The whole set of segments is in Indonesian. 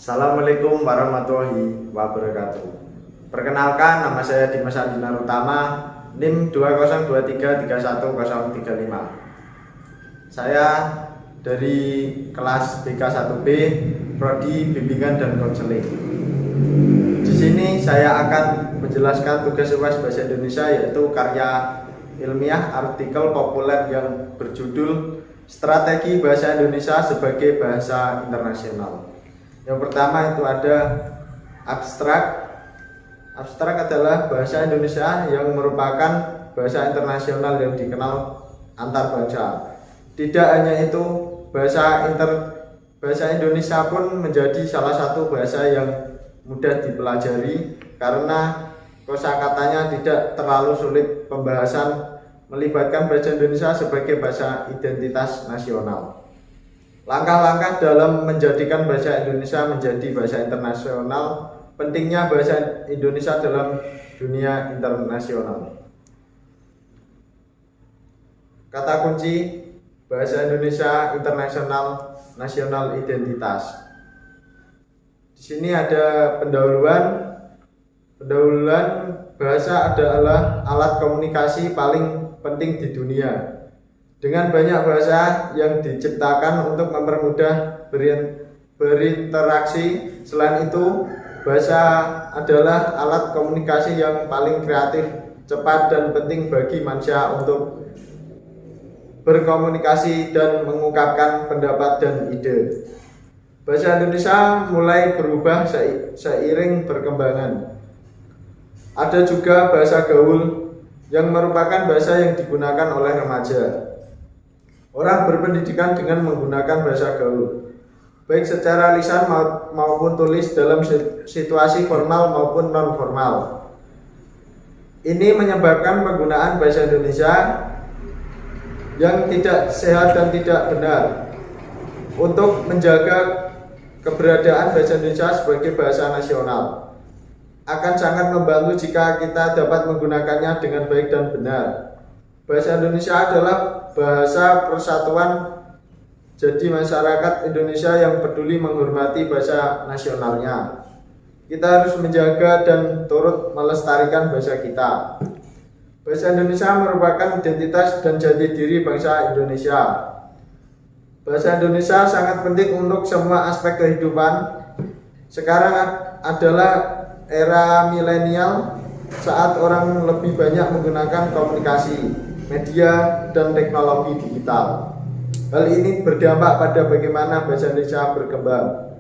Assalamualaikum warahmatullahi wabarakatuh. Perkenalkan, nama saya Dimas Andina Utama, NIM 202331035. Saya dari kelas BK1B, Prodi Bimbingan dan Konseling. Di sini saya akan menjelaskan tugas UAS Bahasa Indonesia, yaitu karya ilmiah artikel populer yang berjudul Strategi Bahasa Indonesia sebagai Bahasa Internasional. Yang pertama itu ada abstrak. Abstrak adalah bahasa Indonesia yang merupakan bahasa internasional yang dikenal antar bangsa. Tidak hanya itu, bahasa Indonesia pun menjadi salah satu bahasa yang mudah dipelajari karena kosakatanya tidak terlalu sulit. Pembahasan melibatkan bahasa Indonesia sebagai bahasa identitas nasional. Langkah-langkah dalam menjadikan bahasa Indonesia menjadi bahasa internasional, pentingnya bahasa Indonesia dalam dunia internasional. Kata kunci bahasa Indonesia internasional, nasional identitas. Di sini ada pendahuluan. Pendahuluan, bahasa adalah alat komunikasi paling penting di dunia. Dengan banyak bahasa yang diciptakan untuk mempermudah berinteraksi. Selain itu, bahasa adalah alat komunikasi yang paling kreatif, cepat, dan penting bagi manusia untuk berkomunikasi dan mengungkapkan pendapat dan ide. Bahasa Indonesia mulai berubah seiring perkembangan. Ada juga bahasa gaul yang merupakan bahasa yang digunakan oleh remaja. Orang berpendidikan dengan menggunakan bahasa gaul, baik secara lisan maupun tulis dalam situasi formal maupun non-formal. Ini menyebabkan penggunaan bahasa Indonesia yang tidak sehat dan tidak benar. Untuk menjaga keberadaan bahasa Indonesia sebagai bahasa nasional, akan sangat membantu jika kita dapat menggunakannya dengan baik dan benar. Bahasa Indonesia adalah bahasa persatuan, jadi masyarakat Indonesia yang peduli menghormati bahasa nasionalnya. Kita harus menjaga dan turut melestarikan bahasa kita. Bahasa Indonesia merupakan identitas dan jati diri bangsa Indonesia. Bahasa Indonesia sangat penting untuk semua aspek kehidupan. Sekarang adalah era milenial, saat orang lebih banyak menggunakan komunikasi, media, dan teknologi digital. Hal ini berdampak pada bagaimana bahasa Indonesia berkembang.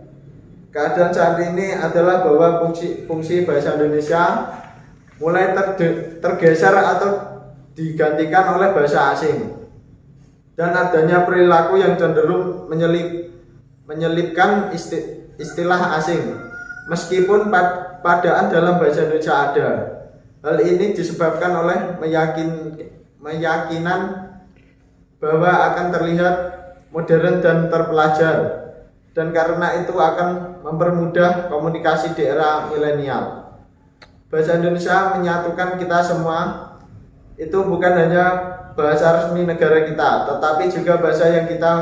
Keadaan saat ini adalah bahwa fungsi bahasa Indonesia mulai tergeser atau digantikan oleh bahasa asing, dan adanya perilaku yang cenderung menyelipkan istilah asing, meskipun padaan dalam bahasa Indonesia ada. Hal ini disebabkan oleh meyakinan bahwa akan terlihat modern dan terpelajar, dan karena itu akan mempermudah komunikasi di era milenial. Bahasa Indonesia menyatukan kita semua. Itu bukan hanya bahasa resmi negara kita, tetapi juga bahasa yang kita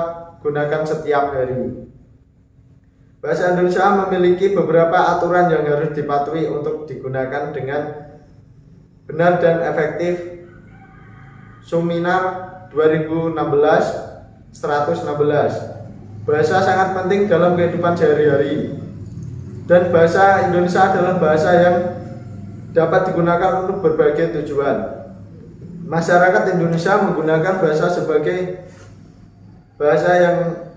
gunakan setiap hari. Bahasa Indonesia memiliki beberapa aturan yang harus dipatuhi untuk digunakan dengan benar dan efektif. Suminar 2016-116. Bahasa sangat penting dalam kehidupan sehari-hari, dan bahasa Indonesia adalah bahasa yang dapat digunakan untuk berbagai tujuan. Masyarakat Indonesia menggunakan bahasa sebagai bahasa yang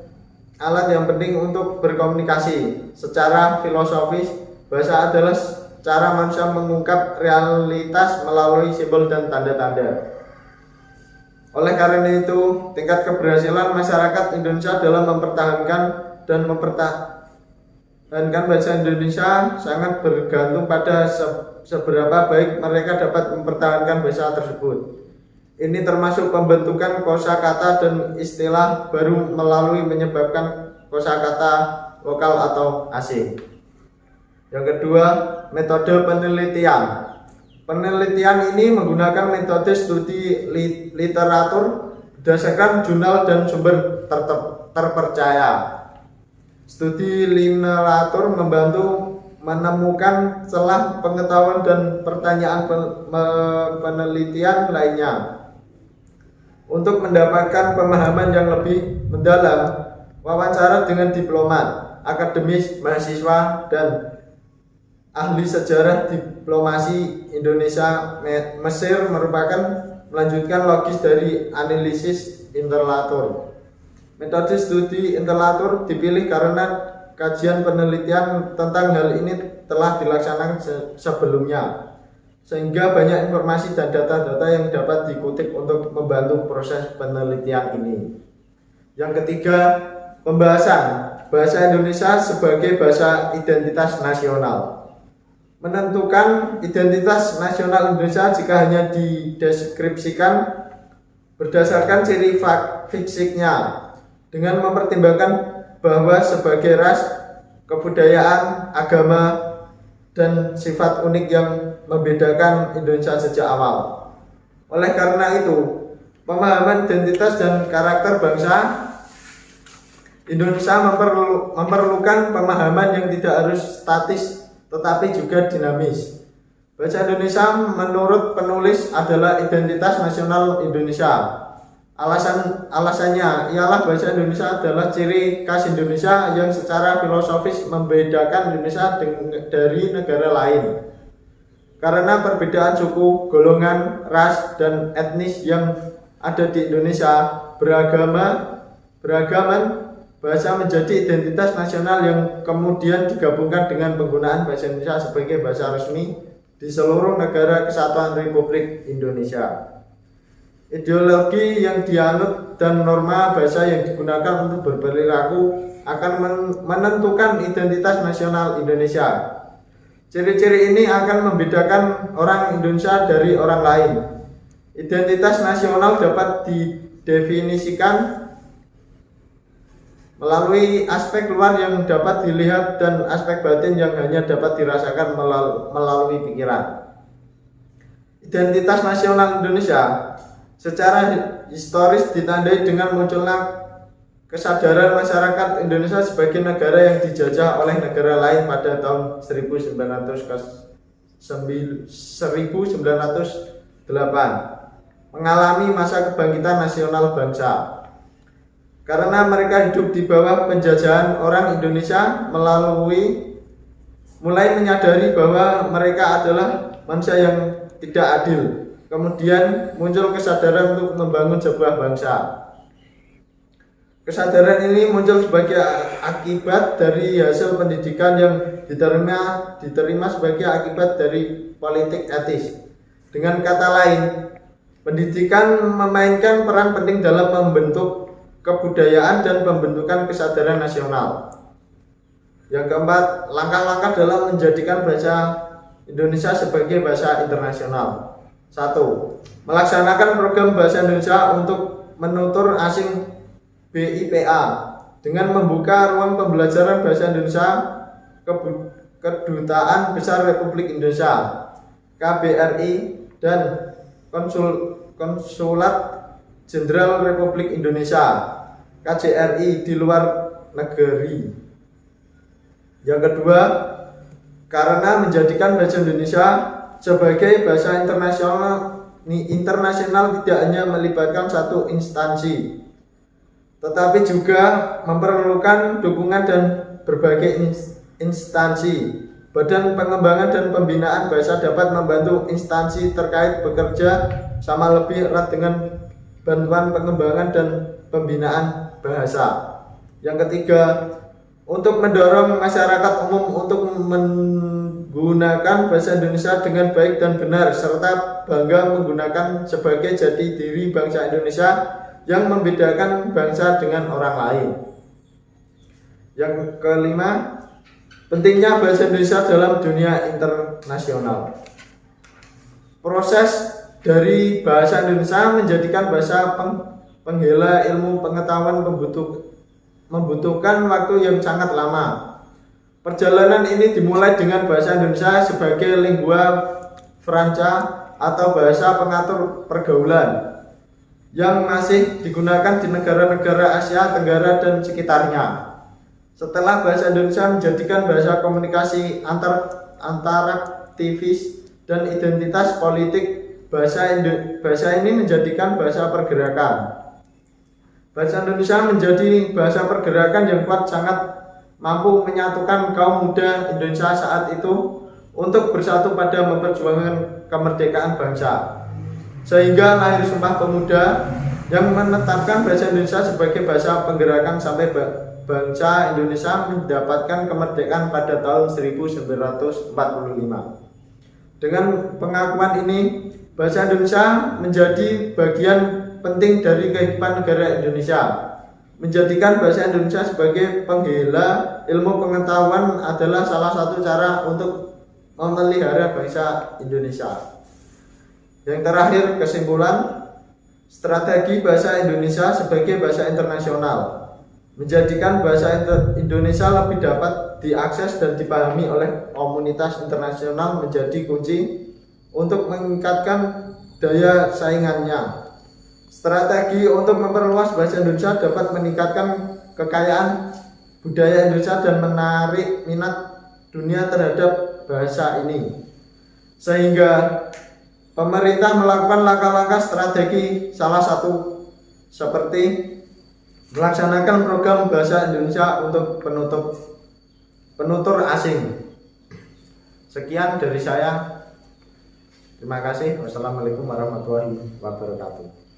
alat yang penting untuk berkomunikasi. Secara filosofis, bahasa adalah cara manusia mengungkap realitas melalui simbol dan tanda-tanda. Oleh karena itu, tingkat keberhasilan masyarakat Indonesia dalam mempertahankan bahasa Indonesia sangat bergantung pada seberapa baik mereka dapat mempertahankan bahasa tersebut. Ini termasuk pembentukan kosakata dan istilah baru melalui menyebabkan kosakata lokal atau asing. Yang kedua, metode penelitian. Penelitian ini menggunakan metode studi literatur berdasarkan jurnal dan sumber terpercaya. Studi literatur membantu menemukan celah pengetahuan dan pertanyaan penelitian lainnya. Untuk mendapatkan pemahaman yang lebih mendalam, wawancara dengan diplomat, akademis, mahasiswa, dan ahli sejarah diplomasi Indonesia Mesir merupakan melanjutkan logis dari analisis interlatur. Metode studi interlatur dipilih karena kajian penelitian tentang hal ini telah dilaksanakan sebelumnya, sehingga banyak informasi dan data-data yang dapat dikutip untuk membantu proses penelitian ini. Yang ketiga, pembahasan bahasa Indonesia sebagai bahasa identitas nasional. Menentukan identitas nasional Indonesia jika hanya dideskripsikan berdasarkan ciri fisiknya, dengan mempertimbangkan bahwa sebagai ras, kebudayaan, agama, dan sifat unik yang membedakan Indonesia sejak awal. Oleh karena itu, pemahaman identitas dan karakter bangsa Indonesia memerlukan pemahaman yang tidak harus statis tetapi juga dinamis. Bahasa Indonesia menurut penulis adalah identitas nasional Indonesia. Alasannya ialah bahasa Indonesia adalah ciri khas Indonesia yang secara filosofis membedakan Indonesia dari negara lain. Karena perbedaan suku, golongan, ras, dan etnis yang ada di Indonesia beragaman, bahasa menjadi identitas nasional yang kemudian digabungkan dengan penggunaan bahasa Indonesia sebagai bahasa resmi di seluruh negara kesatuan Republik Indonesia. Ideologi yang dianut dan norma bahasa yang digunakan untuk berperilaku akan menentukan identitas nasional Indonesia. Ciri-ciri ini akan membedakan orang Indonesia dari orang lain. Identitas nasional dapat didefinisikan melalui aspek luar yang dapat dilihat dan aspek batin yang hanya dapat dirasakan melalui pikiran. Identitas nasional Indonesia secara historis ditandai dengan munculnya kesadaran masyarakat Indonesia sebagai negara yang dijajah oleh negara lain pada tahun 1908, mengalami masa kebangkitan nasional bangsa. Karena mereka hidup di bawah penjajahan orang Indonesia mulai menyadari bahwa mereka adalah manusia yang tidak adil. Kemudian muncul kesadaran untuk membangun sebuah bangsa. Kesadaran ini muncul sebagai akibat dari hasil pendidikan yang diterima sebagai akibat dari politik etis. Dengan kata lain, pendidikan memainkan peran penting dalam membentuk kebudayaan dan pembentukan kesadaran nasional. Yang keempat, langkah-langkah dalam menjadikan bahasa Indonesia sebagai bahasa internasional. 1. Melaksanakan program bahasa Indonesia untuk menutur asing BIPA dengan membuka ruang pembelajaran bahasa Indonesia Kedutaan Besar Republik Indonesia KBRI dan Konsulat Jenderal Republik Indonesia KJRI di luar negeri. Yang kedua, karena menjadikan bahasa Indonesia sebagai bahasa internasional tidak hanya melibatkan satu instansi, tetapi juga memerlukan dukungan dan berbagai instansi. Badan Pengembangan dan Pembinaan Bahasa dapat membantu instansi terkait bekerja sama lebih erat dengan bantuan pengembangan dan pembinaan bahasa. Yang ketiga, untuk mendorong masyarakat umum untuk menggunakan bahasa Indonesia dengan baik dan benar serta bangga menggunakan sebagai jati diri bangsa Indonesia yang membedakan bangsa dengan orang lain. Yang kelima, pentingnya bahasa Indonesia dalam dunia internasional. Proses dari bahasa Indonesia menjadikan bahasa penghela ilmu pengetahuan membutuhkan waktu yang sangat lama. Perjalanan ini dimulai dengan bahasa Indonesia sebagai lingua franca atau bahasa pengatur pergaulan yang masih digunakan di negara-negara Asia Tenggara dan sekitarnya. Setelah bahasa Indonesia menjadikan bahasa komunikasi antar aktivis dan identitas politik, bahasa ini menjadikan bahasa pergerakan. Bahasa Indonesia menjadi bahasa pergerakan yang kuat, sangat mampu menyatukan kaum muda Indonesia saat itu untuk bersatu pada memperjuangkan kemerdekaan bangsa. Sehingga lahir Sumpah Pemuda yang menetapkan bahasa Indonesia sebagai bahasa penggerakan sampai bangsa Indonesia mendapatkan kemerdekaan pada tahun 1945. Dengan pengakuan ini, bahasa Indonesia menjadi bagian penting dari kehidupan negara Indonesia. Menjadikan bahasa Indonesia sebagai penggila ilmu pengetahuan adalah salah satu cara untuk memelihara bangsa Indonesia. Yang terakhir, kesimpulan, strategi bahasa Indonesia sebagai bahasa internasional menjadikan bahasa Indonesia lebih dapat diakses dan dipahami oleh komunitas internasional menjadi kunci untuk meningkatkan daya saingannya. Strategi untuk memperluas bahasa Indonesia dapat meningkatkan kekayaan budaya Indonesia dan menarik minat dunia terhadap bahasa ini. Sehingga pemerintah melakukan langkah-langkah strategi, salah satu seperti melaksanakan program bahasa Indonesia untuk penutur asing. Sekian dari saya. Terima kasih. Wassalamualaikum warahmatullahi wabarakatuh.